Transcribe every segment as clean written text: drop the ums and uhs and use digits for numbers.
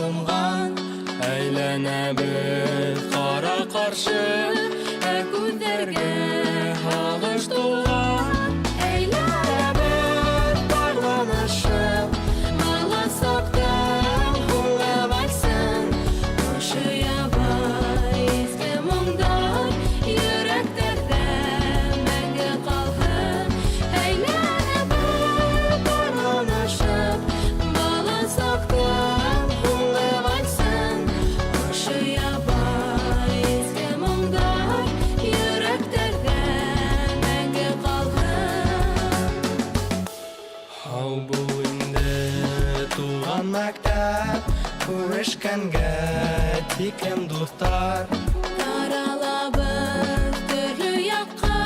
сумган, әйләнәбез кара каршы, күзләргә һагыш тулган, әйләнәбез барланышып, баласактан һуңга вальсын, ошо ябай изге моңдар, йөрәкләрдә мәңге калган, әйләнәбез барланышып, баласактан һуңга вальсын, ошо ябай изге моңдар, йөрәкләрдә мәңге калган. Һау бул инде туган мәктәп, күрешкәнгә тиклем дуслар. Таралабыз төрле якка,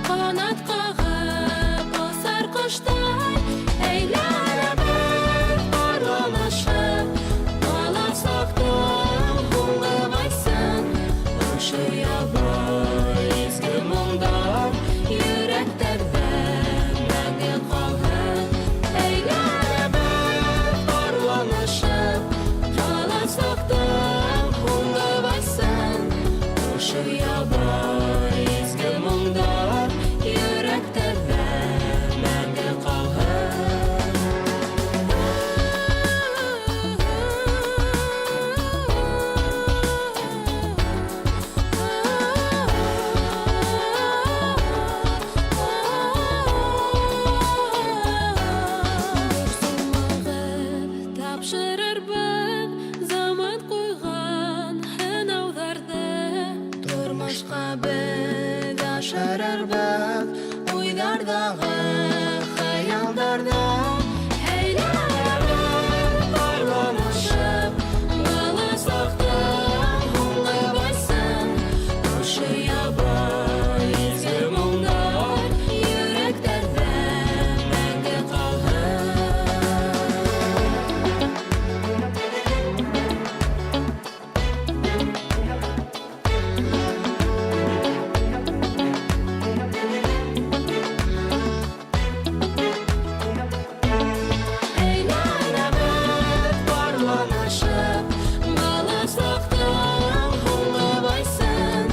канат кагып басар коштар, әйләнәбез барланышып, баласактан һуңга вальсын, ошо ябай изге моңдар, йөрәкләрдә мәңге калган, әйләнәбез барланышып, баласактан һуңга вальсын, ошо ябай изге моңдар, йөрәкләрдә мәңге калган. Тапшырырбыз заман куйган һынауҙарҙы, тормошҡа беҙ ашырырбыҙ уйҙарҙағы хыялдарҙы, әйләнәбеҙ барланышып, баласактан һуңға вальсын, ошо ябай изге моңдар, йөрәктәрҙә мәңге калган. Әйләнәбез барланышып, баласактан һуңга вальсын,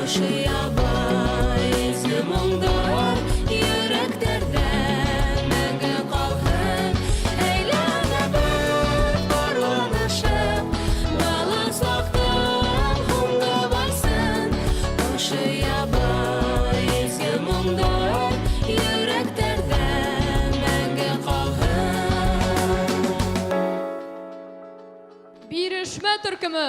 ошо ябай изге моңдар, йөрәктәрдә мәңге калган, әйләнәбез барланышып, баласактан һуңга вальсын, ошо ябай изге моңдар, йөрәктәрдә мәңге калган. Бирешмә төркеме.